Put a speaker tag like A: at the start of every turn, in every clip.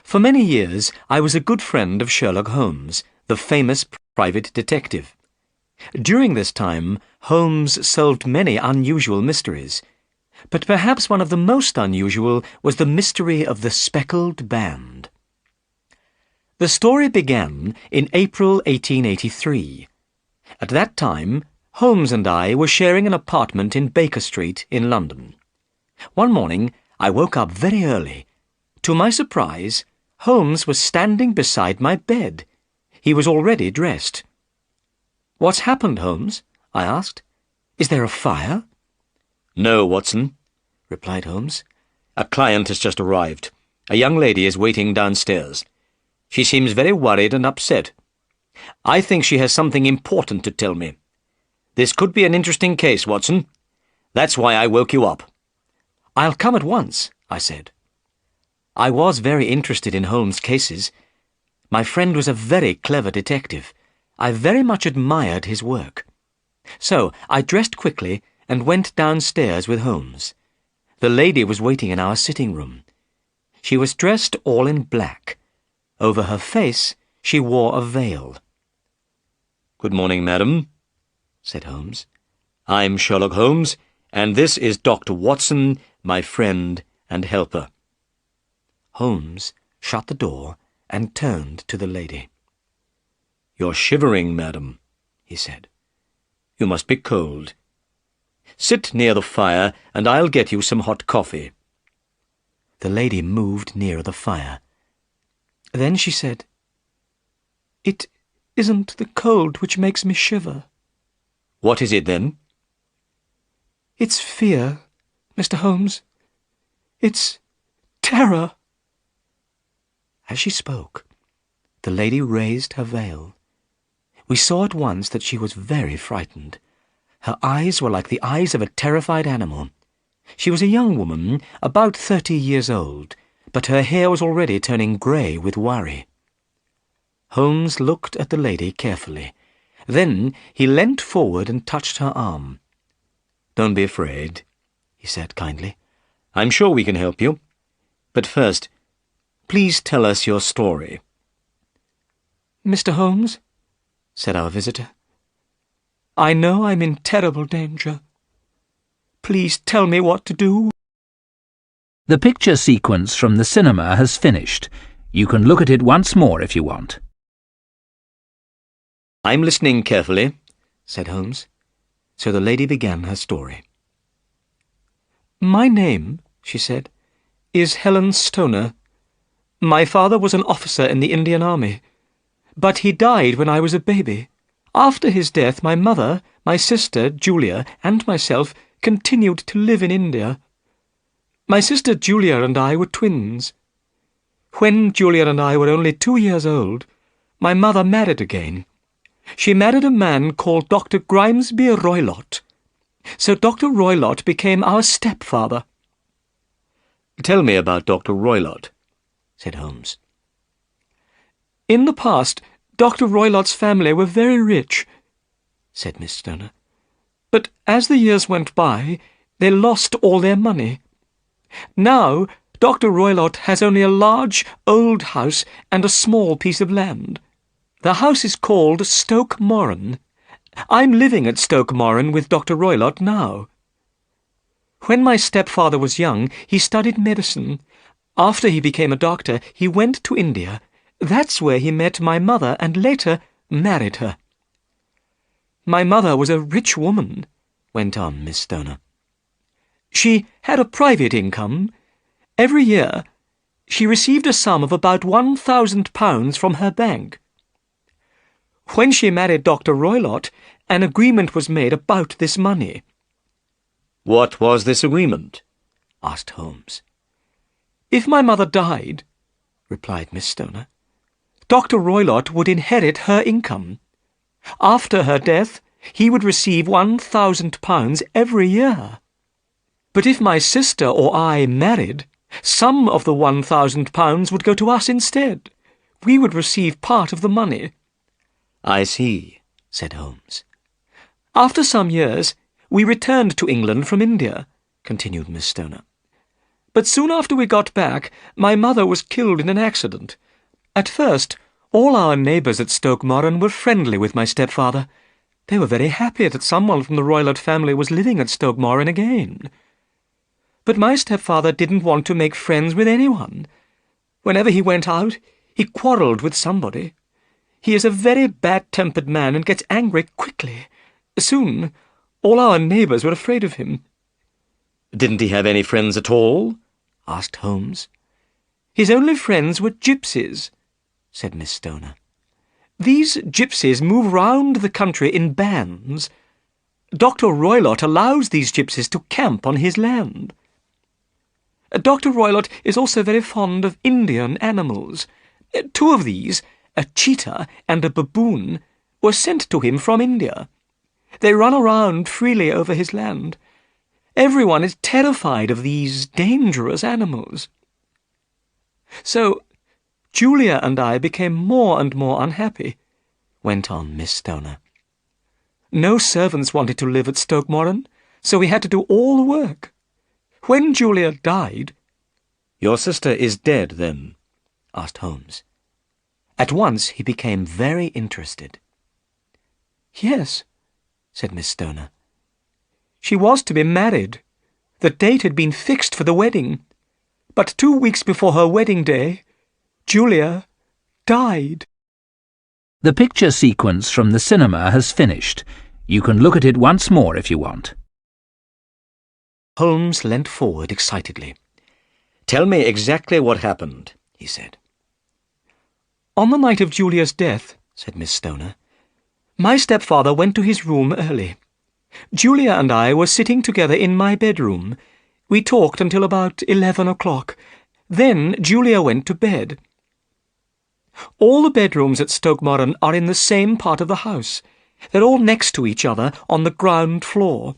A: For many years, I was a good friend of Sherlock Holmes, the famous private detective. During this time, Holmes solved many unusual mysteries, but perhaps one of the most unusual was the mystery of the speckled band. The story began in April 1883. At that time, Holmes and I were sharing an apartment in Baker Street in London. One morning, I woke up very early. To my surprise, Holmes was standing beside my bed. He was already dressed. "What's happened, Holmes?" I asked. "Is there a fire?"
B: "No, Watson," replied Holmes. "A client has just arrived. A young lady is waiting downstairs. She seems very worried and upset. I think she has something important to tell me. This could be an interesting case, Watson. That's why I woke you up."
A: "I'll come at once," I said. I was very interested in Holmes' cases. My friend was a very clever detective. I very much admired his work. So I dressed quickly and went downstairs with Holmes. The lady was waiting in our sitting room. She was dressed all in black. Over her face she wore a veil.
B: "Good morning, madam," said Holmes. "I'm Sherlock Holmes, and this is Dr. Watson, my friend and helper."
A: Holmes shut the door and turned to the lady.
B: "You're shivering, madam," he said. "You must be cold. Sit near the fire, and I'll get you some hot coffee."
A: The lady moved nearer the fire. Then she said, "It isn't the cold which makes me shiver."
B: "What is it, then?"
A: "It's fear, Mr. Holmes. It's terror." As she spoke, the lady raised her veil. We saw at once that she was very frightened. Her eyes were like the eyes of a terrified animal. She was a young woman, about 30 years old, but her hair was already turning grey with worry. Holmes looked at the lady carefully. Then he leant forward and touched her arm.
B: "Don't be afraid," he said kindly. "I'm sure we can help you. But first, please tell us your story."
A: "Mr. Holmes," said our visitor, "I know I'm in terrible danger. Please tell me what to do."
C: The picture sequence from the cinema has finished. You can look at it once more if you want.
B: "I'm listening carefully,"
A: said Holmes. So the lady began her story. "My name," she said, "is Helen Stoner. My father was an officer in the Indian Army, but he died when I was a baby. After his death, my mother, my sister, Julia, and myself continued to live in India. My sister Julia and I were twins. When Julia and I were only 2 years old, my mother married again. She married a man called Dr. Grimesby Roylott. So Dr. Roylott became our stepfather."
B: "Tell me about Dr. Roylott," said Holmes.
A: "In the past, Dr. Roylott's family were very rich," said Miss Stoner. "But as the years went by, they lost all their money. Now, Dr. Roylott has only a large, old house and a small piece of land. The house is called Stoke Moran. I'm living at Stoke Moran with Dr. Roylott now. When my stepfather was young, he studied medicine. After he became a doctor, he went to India. That's where he met my mother and later married her. My mother was a rich woman," went on Miss Stoner. "She had a private income. Every year, she received a sum of about £1,000 from her bank. When she married Dr. Roylott, an agreement was made about this money."
B: "What was this agreement?"
A: asked Holmes. "If my mother died," replied Miss Stoner, "Dr. Roylott would inherit her income. After her death, he would receive £1,000 every year. But if my sister or I married, some of the £1,000 would go to us instead. We would receive part of the money."
B: "I see," said Holmes.
A: "After some years, we returned to England from India," continued Miss Stoner. But soon after we got back, my mother was killed in an accident. At first, all our neighbours at Stoke Moran were friendly with my stepfather. They were very happy that someone from the Roylott family was living at Stoke Moran again. But my stepfather didn't want to make friends with anyone. Whenever he went out, he quarrelled with somebody. He is a very bad-tempered man and gets angry quickly. Soon, all our neighbours were afraid of him.
B: Didn't he have any friends at all? Asked Holmes.
A: His only friends were gypsies, said Miss Stoner. These gypsies move round the country in bands. Dr. Roylott allows these gypsies to camp on his land. Dr. Roylott is also very fond of Indian animals. 2 of these, a cheetah and a baboon, were sent to him from India. They run around freely over his land. Everyone is terrified of these dangerous animals. So, Julia and I became more and more unhappy, went on Miss Stoner. No servants wanted to live at Stoke Moran, so we had to do all the work. When Julia died—
B: Your sister is dead, then? Asked Holmes.
A: At once he became very interested. Yes, said Miss Stoner. She was to be married. The date had been fixed for the wedding. But 2 weeks before her wedding day, Julia died.
C: The picture sequence from the cinema has finished. You can look at it once more if you want.
A: Holmes leant forward excitedly.
B: Tell me exactly what happened, he said.
A: On the night of Julia's death, said Miss Stoner, my stepfather went to his room early. Julia and I were sitting together in my bedroom. We talked until about 11 o'clock. Then Julia went to bed. All the bedrooms at Stoke Moran are in the same part of the house. They're all next to each other on the ground floor.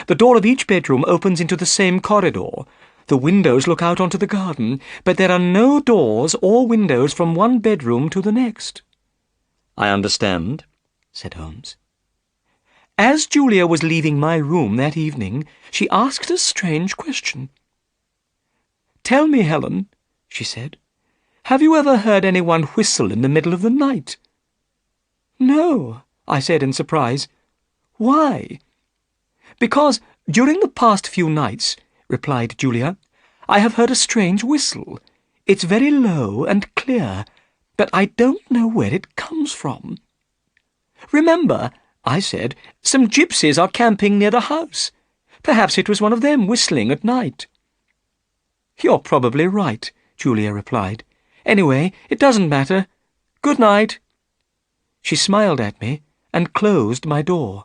A: The door of each bedroom opens into the same corridor. The windows look out onto the garden, but there are no doors or windows from one bedroom to the next.
B: I understand,
A: said Holmes. As Julia was leaving my room that evening, she asked a strange question. Tell me, Helen, she said, have you ever heard anyone whistle in the middle of the night? No, I said in surprise. Why? Because during the past few nights, replied Julia, I have heard a strange whistle. It's very low and clear, but I don't know where it comes from. Remember, I said, some gypsies are camping near the house. Perhaps it was one of them whistling at night. You're probably right, Julia replied. Anyway, it doesn't matter. Good night. She smiled at me and closed my door.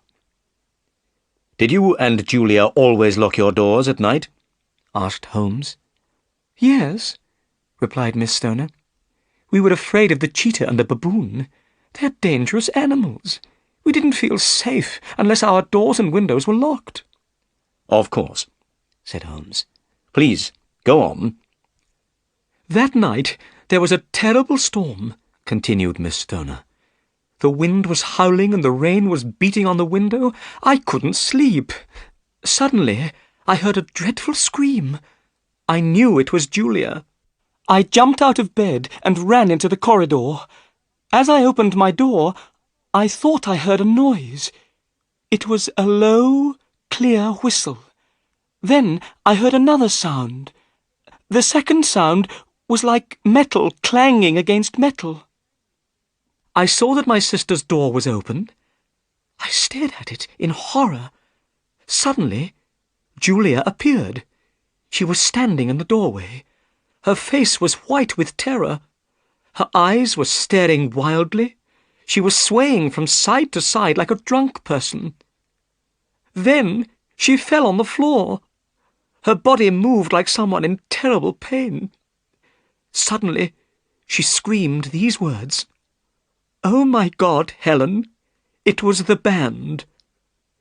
B: Did you and Julia always lock your doors at night? Asked Holmes.
A: Yes, replied Miss Stoner. We were afraid of the cheetah and the baboon. They're dangerous animals. We didn't feel safe unless our doors and windows were locked.
B: Of course, said Holmes. Please, go on.
A: That night there was a terrible storm, continued Miss Stoner. The wind was howling and the rain was beating on the window. I couldn't sleep. Suddenly, I heard a dreadful scream. I knew it was Julia. I jumped out of bed and ran into the corridor. As I opened my door, I thought I heard a noise. It was a low, clear whistle. Then I heard another sound. The second sound was like metal clanging against metal. I saw that my sister's door was open. I stared at it in horror. Suddenly, Julia appeared. She was standing in the doorway. Her face was white with terror. Her eyes were staring wildly. She was swaying from side to side like a drunk person. Then she fell on the floor. Her body moved like someone in terrible pain. Suddenly, she screamed these words. Oh, my God, Helen, it was the band.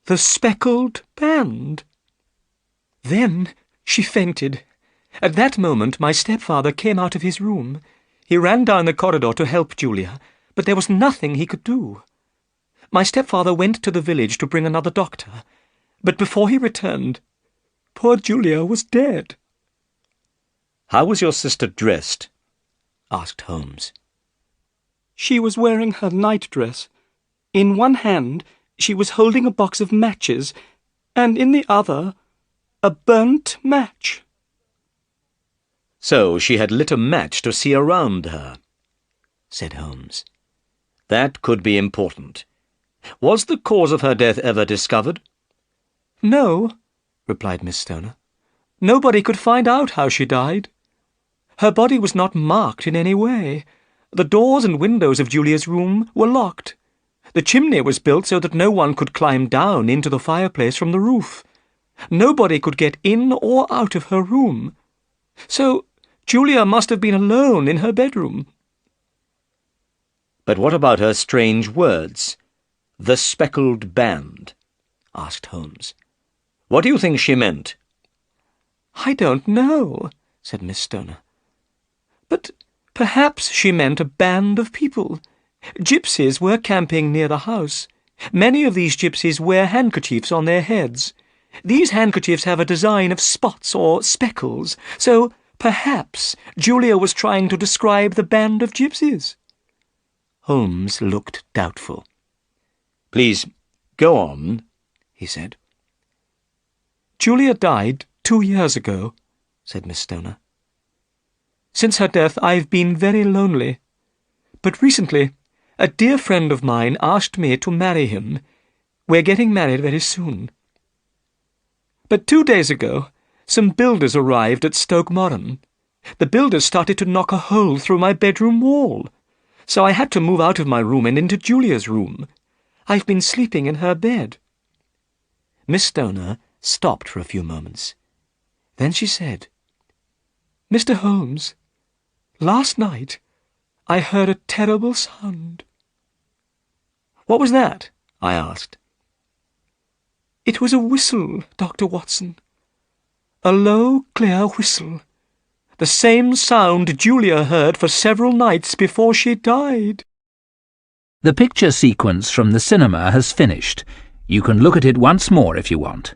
A: The speckled band. Then she fainted. At that moment, my stepfather came out of his room. He ran down the corridor to help Julia, but there was nothing he could do. My stepfather went to the village to bring another doctor, but before he returned, poor Julia was dead.
B: How was your sister dressed? Asked Holmes.
A: She was wearing her nightdress. In one hand, she was holding a box of matches, and in the other, a burnt match.
B: So she had lit a match to see around her, said Holmes. That could be important. Was the cause of her death ever discovered?
A: No, replied Miss Stoner. Nobody could find out how she died. Her body was not marked in any way. The doors and windows of Julia's room were locked. The chimney was built so that no one could climb down into the fireplace from the roof. Nobody could get in or out of her room. So Julia must have been alone in her bedroom.
B: But what about her strange words? The speckled band, asked Holmes. What do you think she meant?
A: I don't know, said Miss Stoner. But perhaps she meant a band of people. Gypsies were camping near the house. Many of these gypsies wear handkerchiefs on their heads. These handkerchiefs have a design of spots or speckles, so perhaps Julia was trying to describe the band of gypsies.
B: Holmes looked doubtful. Please, go on, he said.
A: Julia died 2 years ago, said Miss Stoner. Since her death, I've been very lonely. But recently, a dear friend of mine asked me to marry him. We're getting married very soon. But 2 days ago, some builders arrived at Stoke Moran. The builders started to knock a hole through my bedroom wall. So I had to move out of my room and into Julia's room. I've been sleeping in her bed.
B: Miss Stoner stopped for a few moments. Then she said,
A: Mr. Holmes, last night I heard a terrible sound.
B: What was that? I asked.
A: It was a whistle, Dr. Watson. A low, clear whistle. The same sound Julia heard for several nights before she died.
C: The picture sequence from the cinema has finished. You can look at it once more if you want.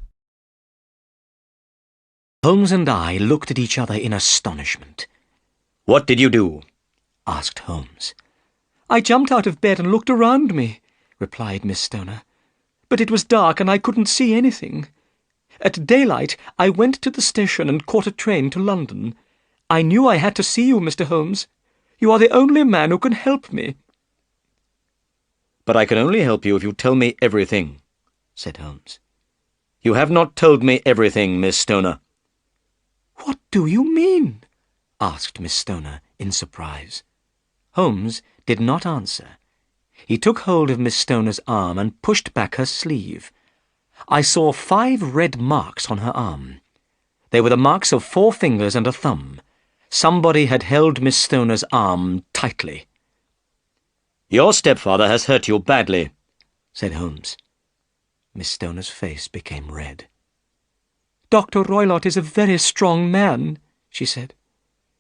B: Holmes and I looked at each other in astonishment. What did you do? Asked Holmes.
A: I jumped out of bed and looked around me, replied Miss Stoner. But it was dark and I couldn't see anything. At daylight, I went to the station and caught a train to London. I knew I had to see you, Mr. Holmes. You are the only man who can help me.
B: But I can only help you if you tell me everything, said Holmes. You have not told me everything, Miss Stoner.
A: What do you mean?
B: Asked Miss Stoner in surprise. Holmes did not answer. He took hold of Miss Stoner's arm and pushed back her sleeve. I saw 5 red marks on her arm. They were the marks of 4 fingers and a thumb. Somebody had held Miss Stoner's arm tightly. Your stepfather has hurt you badly, said Holmes. Miss Stoner's face became red.
A: Dr. Roylott is a very strong man, she said.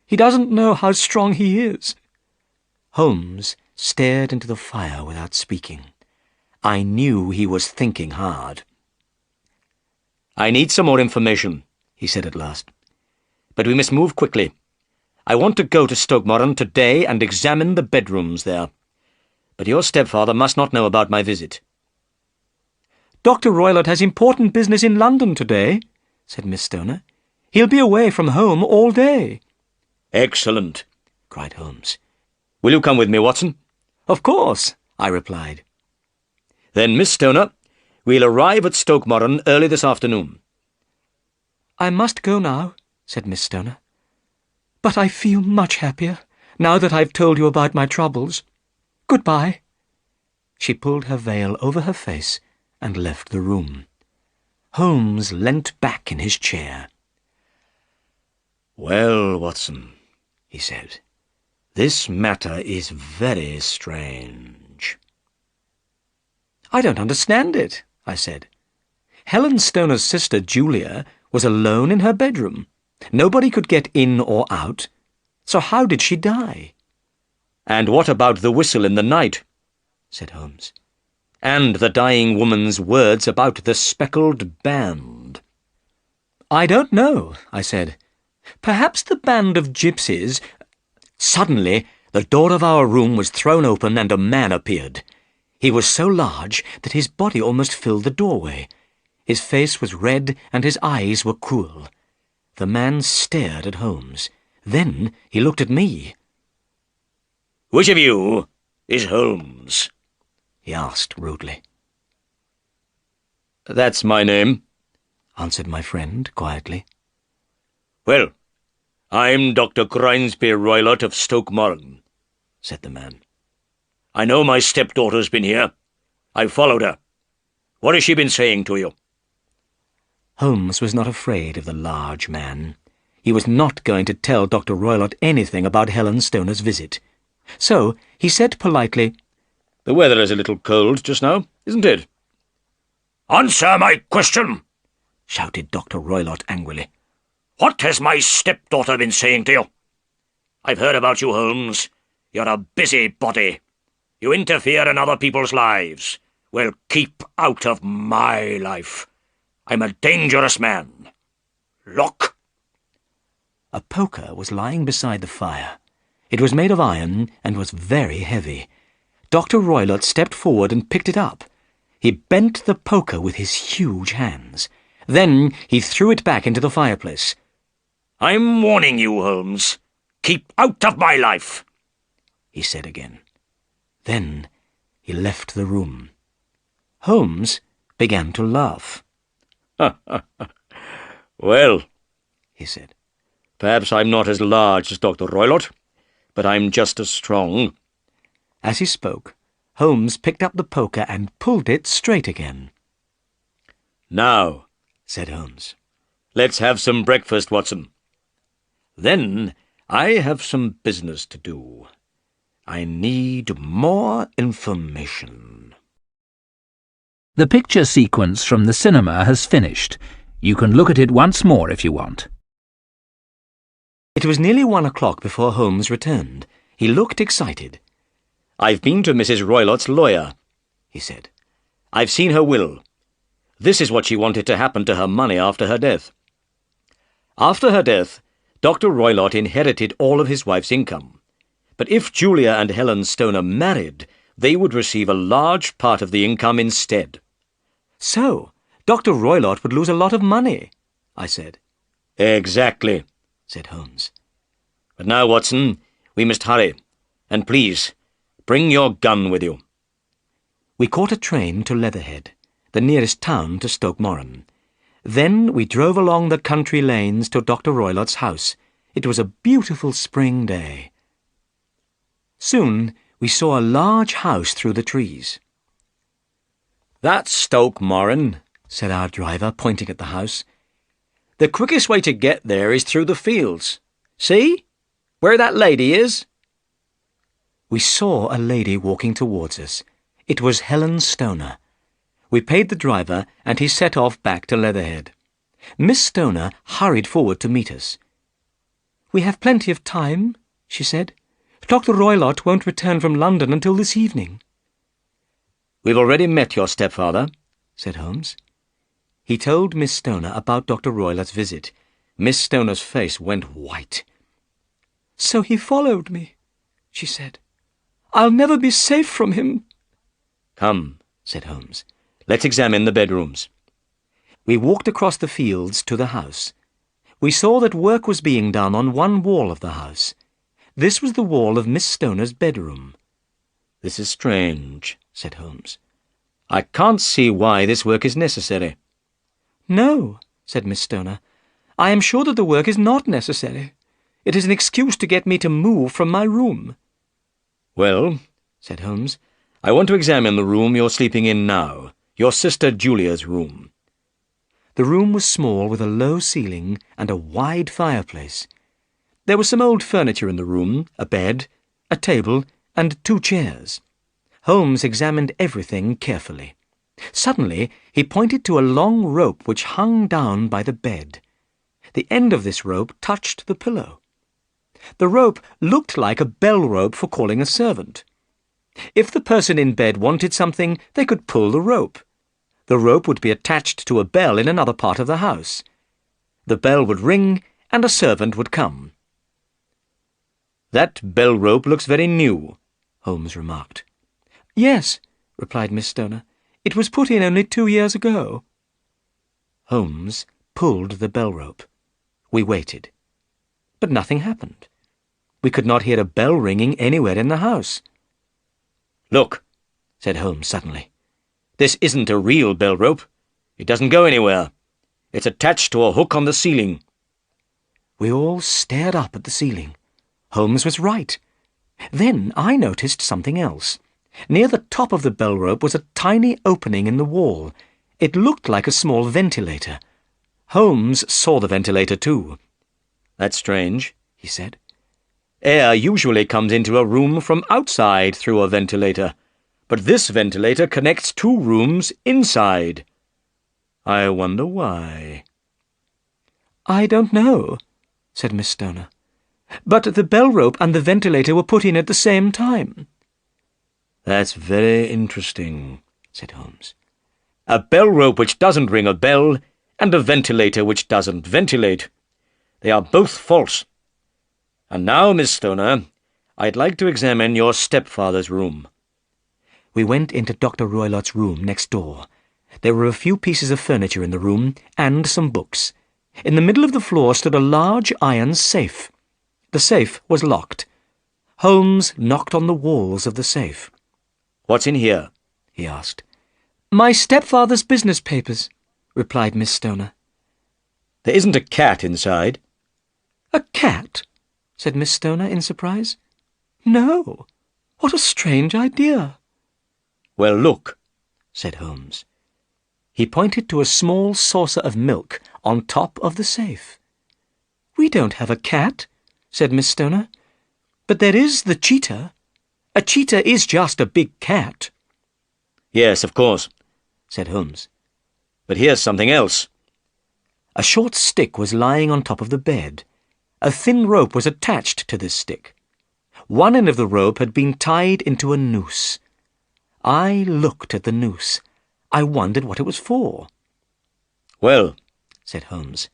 A: He doesn't know how strong he is.
B: Holmes stared into the fire without speaking. I knew he was thinking hard. I need some more information, he said at last. But we must move quickly. I want to go to Stoke Moran today and examine the bedrooms there. But your stepfather must not know about my visit.
A: Dr. Roylott has important business in London today, said Miss Stoner. He'll be away from home all day.
B: Excellent, cried Holmes. Will you come with me, Watson?
A: Of course,
B: I replied. Then, Miss Stoner, we'll arrive at Stoke Moran early this afternoon.
A: I must go now, said Miss Stoner. But I feel much happier, now that I've told you about my troubles. Goodbye.
B: She pulled her veil over her face and left the room. Holmes leant back in his chair. Well, Watson, he said, this matter is very strange.
A: I don't understand it, I said. Helen Stoner's sister, Julia, was alone in her bedroom. Nobody could get in or out. So how did she die?
B: And what about the whistle in the night? Said Holmes. And the dying woman's words about the speckled band?
A: I don't know, I said.
B: Perhaps the band of gypsies— Suddenly, the door of our room was thrown open and a man appeared. He was so large that his body almost filled the doorway. His face was red and his eyes were cruel. The man stared at Holmes. Then he looked at me. "Which of you is Holmes?" he asked rudely. "That's my name," answered my friend quietly. "Well, I'm Dr. Grimesby Roylott of Stoke Moran," said the man. "I know my stepdaughter's been here. I've followed her. What has she been saying to you?" Holmes was not afraid of the large man. He was not going to tell Dr. Roylott anything about Helen Stoner's visit. So he said politely, "The weather is a little cold just now, isn't it?" "Answer my question!" shouted Dr. Roylott angrily. "What has my stepdaughter been saying to you? I've heard about you, Holmes. You're a busybody. You interfere in other people's lives. Well, keep out of my life. I'm a dangerous man. Look!" A poker was lying beside the fire. It was made of iron and was very heavy. Dr. Roylott stepped forward and picked it up. He bent the poker with his huge hands. Then he threw it back into the fireplace. "I'm warning you, Holmes. Keep out of my life," he said again. Then he left the room. Holmes began to laugh. "Well," he said, "perhaps I'm not as large as Dr. Roylott, but I'm just as strong." As he spoke, Holmes picked up the poker and pulled it straight again. "Now," said Holmes, "let's have some breakfast, Watson. Then I have some business to do. I need more information."
C: The picture sequence from the cinema has finished. You can look at it once more if you want.
B: It was nearly 1 o'clock before Holmes returned. He looked excited. "I've been to Mrs. Roylott's lawyer," he said. "I've seen her will. This is what she wanted to happen to her money after her death. After her death, Dr. Roylott inherited all of his wife's income. But if Julia and Helen Stoner married, they would receive a large part of the income instead." "So, Dr. Roylott would lose a lot of money," I said. "Exactly," said Holmes. "But now, Watson, we must hurry. And please, bring your gun with you." We caught a train to Leatherhead, the nearest town to Stoke Moran. Then we drove along the country lanes to Dr. Roylott's house. It was a beautiful spring day. Soon we saw a large house through the trees. "That's Stoke Moran," said our driver, pointing at the house. "The quickest way to get there is through the fields. See? Where that lady is?" We saw a lady walking towards us. It was Helen Stoner. We paid the driver, and he set off back to Leatherhead. Miss Stoner hurried forward to meet us. "We have plenty of time," she said. "Dr. Roylott won't return from London until this evening." "We've already met your stepfather," said Holmes. He told Miss Stoner about Dr. Roylott's visit. Miss Stoner's face went white. "So he followed me," she said. "I'll never be safe from him." "Come," said Holmes. "Let's examine the bedrooms." We walked across the fields to the house. We saw that work was being done on one wall of the house. This was the wall of Miss Stoner's bedroom. "This is strange," said Holmes. "I can't see why this work is necessary." "No," said Miss Stoner. "I am sure that the work is not necessary. It is an excuse to get me to move from my room." "Well," said Holmes, "I want to examine the room you're sleeping in now, your sister Julia's room." The room was small, with a low ceiling and a wide fireplace. There was some old furniture in the room, a bed, a table, and 2 chairs. Holmes examined everything carefully. Suddenly he pointed to a long rope which hung down by the bed. The end of this rope touched the pillow. The rope looked like a bell rope for calling a servant. If the person in bed wanted something, they could pull the rope. The rope would be attached to a bell in another part of the house. The bell would ring, and a servant would come. "That bell rope looks very new," Holmes remarked.
A: "Yes," replied Miss Stoner. "It was put in only 2 years ago."
B: Holmes pulled the bell rope. We waited. But nothing happened. We could not hear a bell ringing anywhere in the house. "Look," said Holmes suddenly. "This isn't a real bell rope. It doesn't go anywhere. It's attached to a hook on the ceiling." We all stared up at the ceiling. Holmes was right. Then I noticed something else. Near the top of the bell rope was a tiny opening in the wall. It looked like a small ventilator. Holmes saw the ventilator too. "That's strange," he said. "Air usually comes into a room from outside through a ventilator, but this ventilator connects 2 rooms inside. I wonder why."
A: "I don't know," said Miss Stoner. "But the bell rope and the ventilator were put in at the same time."
B: "That's very interesting," said Holmes. "A bell rope which doesn't ring a bell, and a ventilator which doesn't ventilate. They are both false. And now, Miss Stoner, I'd like to examine your stepfather's room." We went into Dr. Roylott's room next door. There were a few pieces of furniture in the room, and some books. In the middle of the floor stood a large iron safe. The safe was locked. Holmes knocked on the walls of the safe. "What's in here?"
A: he asked. "My stepfather's business papers," replied Miss Stoner.
B: "There isn't a cat inside."
A: "A cat?" said Miss Stoner in surprise. "No. What a strange idea."
B: "Well, look," said Holmes. He pointed to a small saucer of milk on top of the safe.
A: "We don't have a cat," said Miss Stoner. "But there is the cheetah. A cheetah is just a big cat."
B: "Yes, of course," said Holmes. "But here's something else." A short stick was lying on top of the bed. A thin rope was attached to this stick. One end of the rope had been tied into a noose. I looked at the noose. I wondered what it was for. "Well," said Holmes,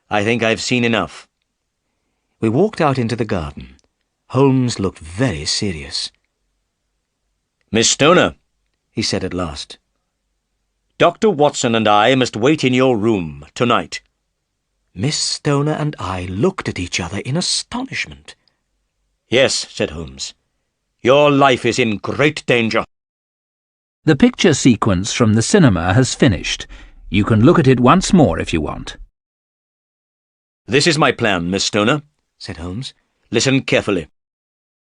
B: "I think I've seen enough." We walked out into the garden. Holmes looked very serious. "Miss Stoner," he said at last, "Dr. Watson and I must wait in your room tonight." Miss Stoner and I looked at each other in astonishment. "Yes," said Holmes. "Your life is in great danger."
C: The picture sequence from the cinema has finished. You can look at it once more if you want.
B: "This is my plan, Miss Stoner," said Holmes. "Listen carefully.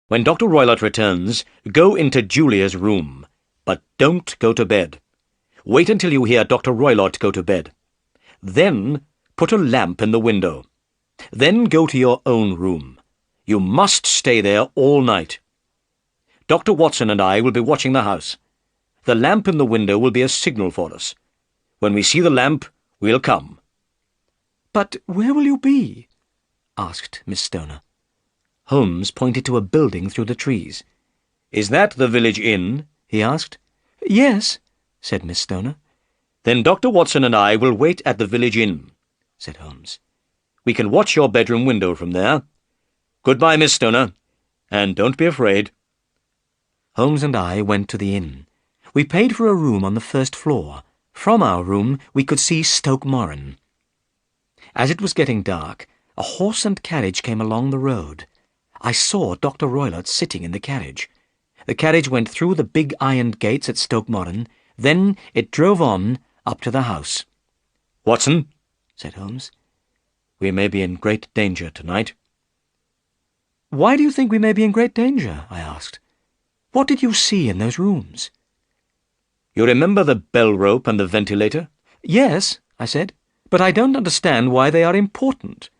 B: When Dr. Roylott returns, go into Julia's room, but don't go to bed. Wait until you hear Dr. Roylott go to bed. Then put a lamp in the window. Then go to your own room. You must stay there all night. Dr. Watson and I will be watching the house. The lamp in the window will be a signal for us. When we see the lamp, we'll come."
A: "But where will you be?"
B: asked Miss Stoner. Holmes pointed to a building through the trees. "Is that the village inn?" he asked.
A: "Yes,"
B: said Miss Stoner. "Then Dr. Watson and I will wait at the village inn," said Holmes. "We can watch your bedroom window from there. Goodbye, Miss Stoner, and don't be afraid." Holmes and I went to the inn. We paid for a room on the first floor. From our room we could see Stoke Moran. As it was getting dark, a horse and carriage came along the road. I saw Dr. Roylott sitting in the carriage. The carriage went through the big ironed gates at Stoke Moran. Then it drove on up to the house. "Watson," said Holmes, "we may be in great danger tonight."
A: "Why do you think we may be in great danger?" I asked. "What did you see in those rooms?"
B: "You remember the bell rope and the ventilator?"
A: "Yes," I said, "but I don't understand why they are important."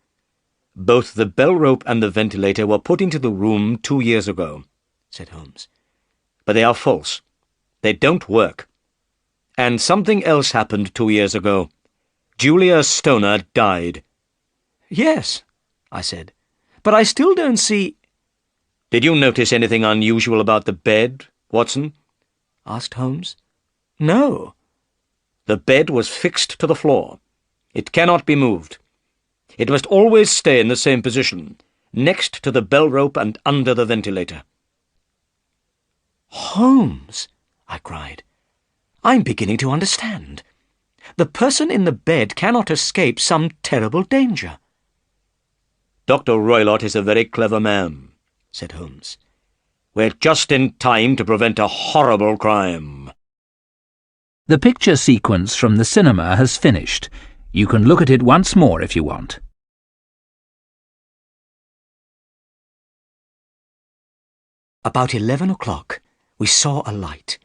B: "Both the bell rope and the ventilator were put into the room 2 years ago," said Holmes. "But they are false. They don't work. And something else happened 2 years ago. Julia Stoner died."
A: "Yes," I said, "but I still don't see—"
B: "Did you notice anything unusual about the bed, Watson?"
A: asked Holmes. "No."
B: "The bed was fixed to the floor. It cannot be moved. It must always stay in the same position, next to the bell rope and under the ventilator.
A: Holmes, I cried. I'm beginning to understand. The person in the bed cannot escape some terrible danger.
B: Dr. Roylott is a very clever man, said Holmes. We're just in time to prevent a horrible crime.
C: The picture sequence from the cinema has finished. You can look at it once more if you want.
A: About 11 o'clock, we saw a light.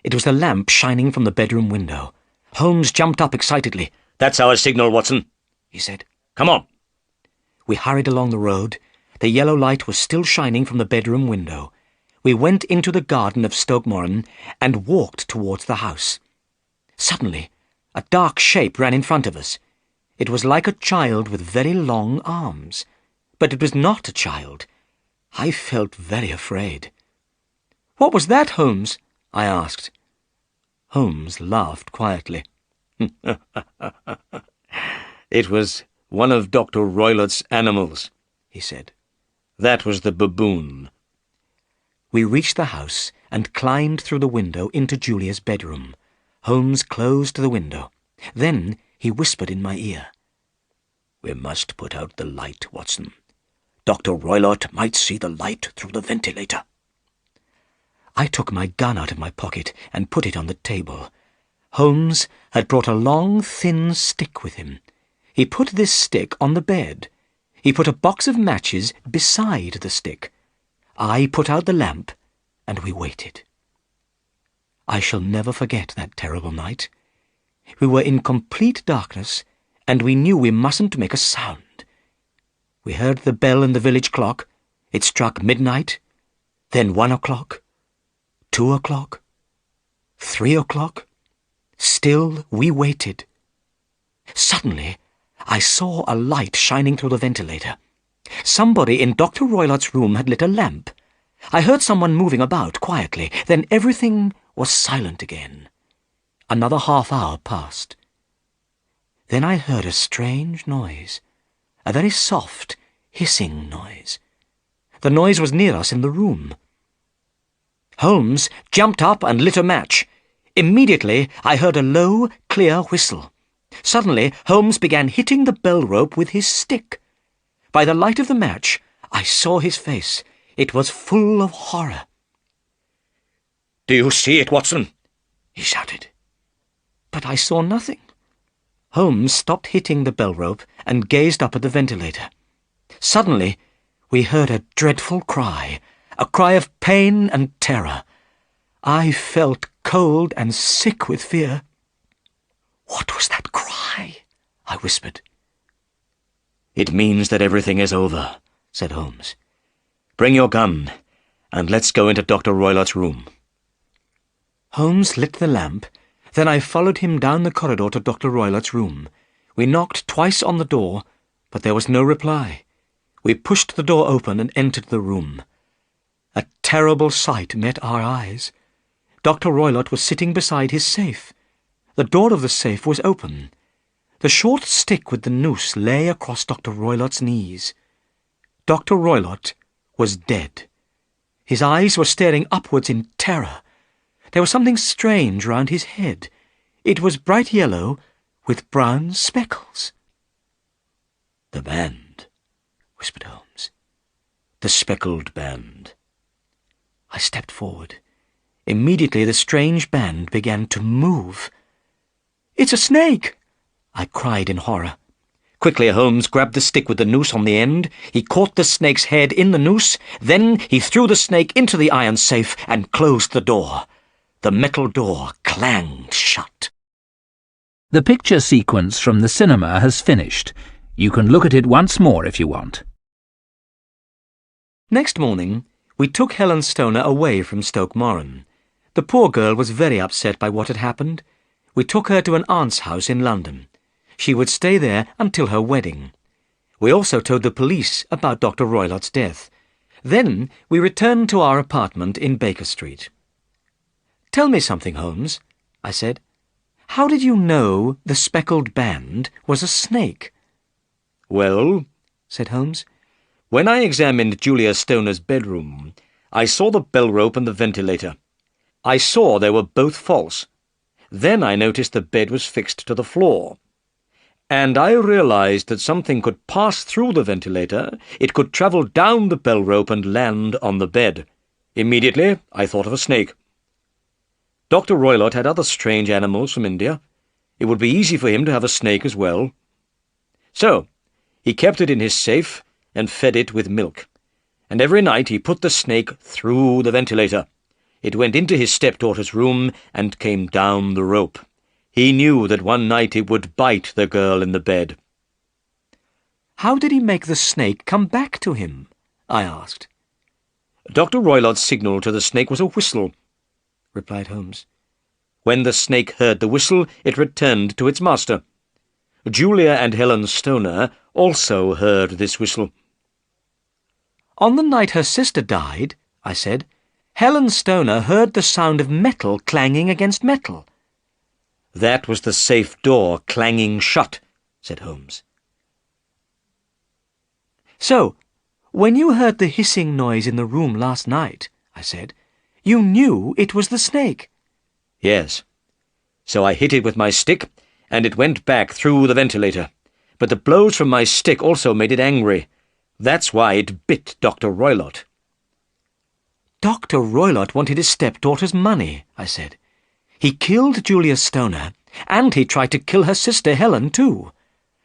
A: It was the lamp shining from the bedroom window. Holmes jumped up excitedly.
B: That's our signal, Watson,
A: he said.
B: Come on.
A: We hurried along the road. The yellow light was still shining from the bedroom window. We went into the garden of Stoke Moran and walked towards the house. Suddenly, a dark shape ran in front of us. It was like a child with very long arms. But it was not a child. I felt very afraid. "What was that, Holmes?" I asked. Holmes laughed quietly.
B: It was one of Dr. Roylott's animals, he said. That was the baboon.
A: We reached the house and climbed through the window into Julia's bedroom. Holmes closed the window. Then he whispered in my ear.
B: "We must put out the light, Watson. Dr. Roylott might see the light through the ventilator."
A: I took my gun out of my pocket and put it on the table. Holmes had brought a long, thin stick with him. He put this stick on the bed. He put a box of matches beside the stick. I put out the lamp, and we waited. I shall never forget that terrible night. We were in complete darkness, and we knew we mustn't make a sound. We heard the bell in the village clock. It struck midnight, then 1 o'clock, 2 o'clock, 3 o'clock. Still we waited. Suddenly, I saw a light shining through the ventilator. Somebody in Dr. Roylott's room had lit a lamp. I heard someone moving about quietly. Then everything was silent again. Another half-hour passed. Then I heard a strange noise, a very soft, hissing noise. The noise was near us in the room. Holmes jumped up and lit a match. Immediately I heard a low, clear whistle. Suddenly Holmes began hitting the bell rope with his stick. By the light of the match, I saw his face. It was full of horror.
B: "Do you see it, Watson?"
A: he shouted. But I saw nothing. Holmes stopped hitting the bell rope and gazed up at the ventilator. Suddenly, we heard a dreadful cry, a cry of pain and terror. I felt cold and sick with fear. "What was that cry?" I whispered.
B: "It means that everything is over," said Holmes. "Bring your gun, and let's go into Dr. Roylott's room."
A: Holmes lit the lamp. Then I followed him down the corridor to Dr. Roylott's room. We knocked twice on the door, but there was no reply. We pushed the door open and entered the room. A terrible sight met our eyes. Dr. Roylott was sitting beside his safe. The door of the safe was open. The short stick with the noose lay across Dr. Roylott's knees. Dr. Roylott was dead. His eyes were staring upwards in terror. There was something strange round his head. It was bright yellow with brown speckles.
B: "The band," whispered Holmes. "The speckled band."
A: I stepped forward. Immediately the strange band began to move. "It's a snake!" I cried in horror.
B: Quickly Holmes grabbed the stick with the noose on the end. He caught the snake's head in the noose. Then he threw the snake into the iron safe and closed the door. The metal door clanged shut.
C: The picture sequence from the cinema has finished. You can look at it once more if you want.
A: Next morning, we took Helen Stoner away from Stoke Moran. The poor girl was very upset by what had happened. We took her to an aunt's house in London. She would stay there until her wedding. We also told the police about Dr. Roylott's death. Then we returned to our apartment in Baker Street. "Tell me something, Holmes," I said. "How did you know the speckled band was a snake?"
B: "Well,"
A: said Holmes.
B: "when I examined Julia Stoner's bedroom, I saw the bell rope and the ventilator. I saw they were both false. Then I noticed the bed was fixed to the floor. And I realized that something could pass through the ventilator, it could travel down the bell rope and land on the bed. Immediately, I thought of a snake. Dr. Roylott had other strange animals from India. It would be easy for him to have a snake as well. So, he kept it in his safe and fed it with milk. And every night he put the snake through the ventilator. It went into his stepdaughter's room and came down the rope. He knew that one night it would bite the girl in the bed."
A: "How did he make the snake come back to him?" I asked.
B: "Dr. Roylott's signal to the snake was a whistle," replied Holmes. "When the snake heard the whistle, it returned to its master. Julia and Helen Stoner also heard this whistle."
A: "On the night her sister died," I said, "Helen Stoner heard the sound of metal clanging against metal."
B: "That was the safe door clanging shut," said Holmes.
A: "So, when you heard the hissing noise in the room last night," I said, "you knew it was the snake?"
B: "Yes. So I hit it with my stick, and it went back through the ventilator. But the blows from my stick also made it angry. That's why it bit Dr. Roylott."
A: "Dr. Roylott wanted his stepdaughter's money," I said. "He killed Julia Stoner, and he tried to kill her sister Helen too.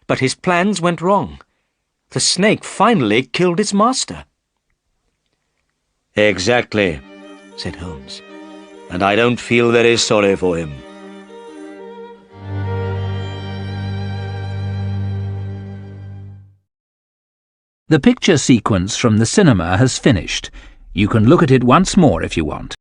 A: But his plans went wrong. The snake finally killed its master."
B: "Exactly," said Holmes. "And I don't feel very sorry for him."
C: The picture sequence from the cinema has finished. You can look at it once more if you want.